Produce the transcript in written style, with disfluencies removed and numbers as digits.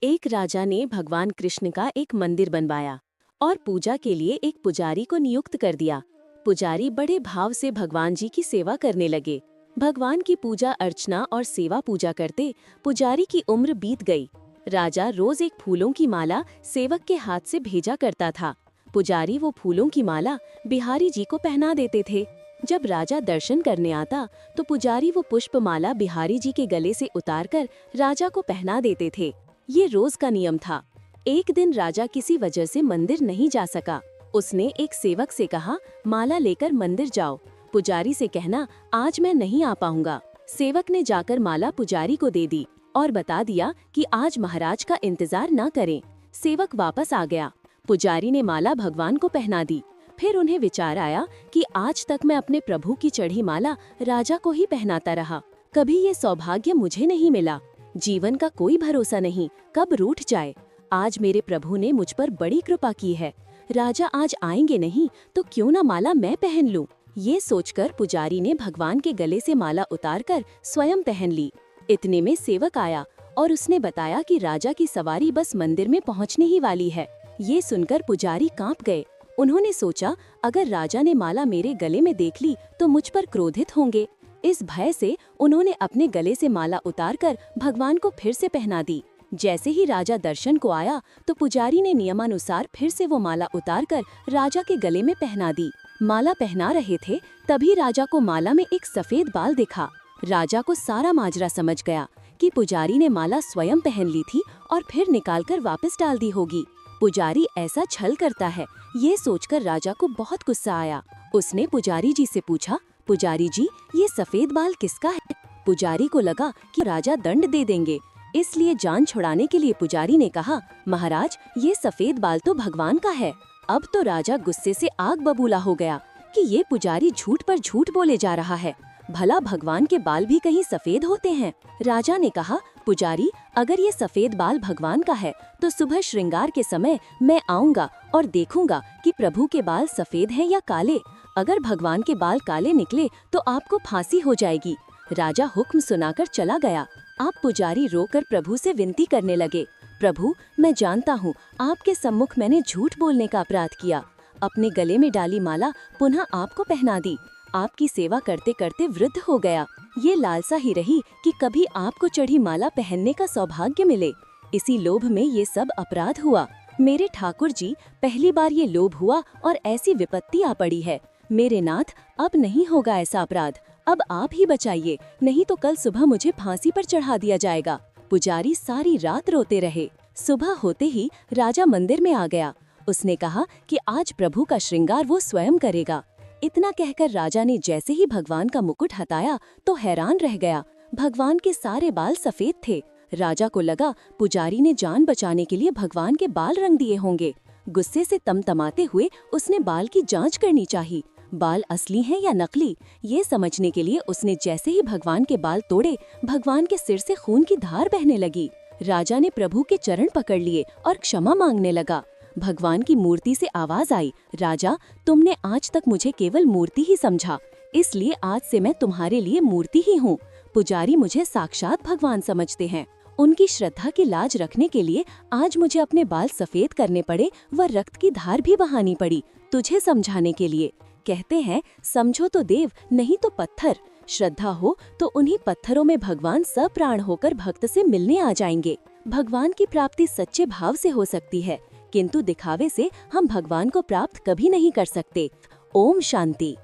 एक राजा ने भगवान कृष्ण का एक मंदिर बनवाया और पूजा के लिए एक पुजारी को नियुक्त कर दिया। पुजारी बड़े भाव से भगवान जी की सेवा करने लगे। भगवान की पूजा अर्चना और सेवा पूजा करते पुजारी की उम्र बीत गई। राजा रोज एक फूलों की माला सेवक के हाथ से भेजा करता था। पुजारी वो फूलों की माला बिहारी जी को पहना देते थे। जब राजा दर्शन करने आता तो पुजारी वो पुष्पमाला बिहारी जी के गले से उतारकर राजा को पहना देते थे। ये रोज का नियम था। एक दिन राजा किसी वजह से मंदिर नहीं जा सका। उसने एक सेवक से कहा, माला लेकर मंदिर जाओ, पुजारी से कहना आज मैं नहीं आ पाऊंगा। सेवक ने जाकर माला पुजारी को दे दी और बता दिया कि आज महाराज का इंतजार न करें। सेवक वापस आ गया। पुजारी ने माला भगवान को पहना दी। फिर उन्हें विचार आया कि आज तक मैं अपने प्रभु की चढ़ी माला राजा को ही पहनाता रहा, कभी ये सौभाग्य मुझे नहीं मिला। जीवन का कोई भरोसा नहीं, कब रूठ जाए। आज मेरे प्रभु ने मुझ पर बड़ी कृपा की है। राजा आज आएंगे नहीं तो क्यों ना माला मैं पहन लूं। ये सोचकर पुजारी ने भगवान के गले से माला उतारकर स्वयं पहन ली। इतने में सेवक आया और उसने बताया कि राजा की सवारी बस मंदिर में पहुंचने ही वाली है। ये सुनकर पुजारी कांप गए। उन्होंने सोचा, अगर राजा ने माला मेरे गले में देख ली तो मुझ पर क्रोधित होंगे। इस भय से उन्होंने अपने गले से माला उतारकर भगवान को फिर से पहना दी। जैसे ही राजा दर्शन को आया तो पुजारी ने नियमानुसार फिर से वो माला उतारकर राजा के गले में पहना दी। माला पहना रहे थे तभी राजा को माला में एक सफेद बाल दिखा। राजा को सारा माजरा समझ गया कि पुजारी ने माला स्वयं पहन ली थी और फिर निकालकर वापस डाल दी होगी। पुजारी ऐसा छल करता है, ये सोचकर राजा को बहुत गुस्सा आया। उसने पुजारी जी से पूछा, पुजारी जी ये सफेद बाल किसका है? पुजारी को लगा कि राजा दंड दे देंगे, इसलिए जान छुड़ाने के लिए पुजारी ने कहा, महाराज ये सफेद बाल तो भगवान का है। अब तो राजा गुस्से से आग बबूला हो गया कि ये पुजारी झूठ पर झूठ बोले जा रहा है। भला भगवान के बाल भी कहीं सफेद होते हैं? राजा ने कहा, पुजारी अगर ये सफेद बाल भगवान का है तो सुबह श्रृंगार के समय मैं आऊंगा और देखूंगा कि प्रभु के बाल सफेद हैं या काले। अगर भगवान के बाल काले निकले तो आपको फांसी हो जाएगी। राजा हुक्म सुनाकर चला गया। आप पुजारी रोकर प्रभु से विनती करने लगे, प्रभु मैं जानता हूँ आपके सम्मुख मैंने झूठ बोलने का अपराध किया। अपने गले में डाली माला पुनः आपको पहना दी। आपकी सेवा करते करते वृद्ध हो गया। ये लालसा ही रही कि कभी आपको चढ़ी माला पहनने का सौभाग्य मिले। इसी लोभ में ये सब अपराध हुआ। मेरे ठाकुर जी पहली बार ये लोभ हुआ और ऐसी विपत्ति आ पड़ी है। मेरे नाथ अब नहीं होगा ऐसा अपराध, अब आप ही बचाइए, नहीं तो कल सुबह मुझे फांसी पर चढ़ा दिया जाएगा। पुजारी सारी रात रोते रहे। सुबह होते ही राजा मंदिर में आ गया। उसने कहा कि आज प्रभु का श्रृंगार वो स्वयं करेगा। इतना कहकर राजा ने जैसे ही भगवान का मुकुट हटाया तो हैरान रह गया। भगवान के सारे बाल सफेद थे। राजा को लगा पुजारी ने जान बचाने के लिए भगवान के बाल रंग दिए होंगे। गुस्से से तमतमाते हुए उसने बाल की जांच करनी चाहिए। बाल असली हैं या नकली, ये समझने के लिए उसने जैसे ही भगवान के बाल तोड़े, भगवान के सिर से खून की धार बहने लगी। राजा ने प्रभु के चरण पकड़ लिए और क्षमा मांगने लगा। भगवान की मूर्ति से आवाज आई, राजा तुमने आज तक मुझे केवल मूर्ति ही समझा, इसलिए आज से मैं तुम्हारे लिए मूर्ति ही हूँ। पुजारी मुझे साक्षात भगवान समझते हैं। उनकी श्रद्धा की लाज रखने के लिए आज मुझे अपने बाल सफेद करने पड़े व रक्त की धार भी बहानी पड़ी, तुझे समझाने के लिए। कहते हैं समझो तो देव नहीं तो पत्थर। श्रद्धा हो तो उन्हीं पत्थरों में भगवान सप्राण होकर भक्त से मिलने आ जाएंगे। भगवान की प्राप्ति सच्चे भाव से हो सकती है, किंतु दिखावे से हम भगवान को प्राप्त कभी नहीं कर सकते। ओम शांति।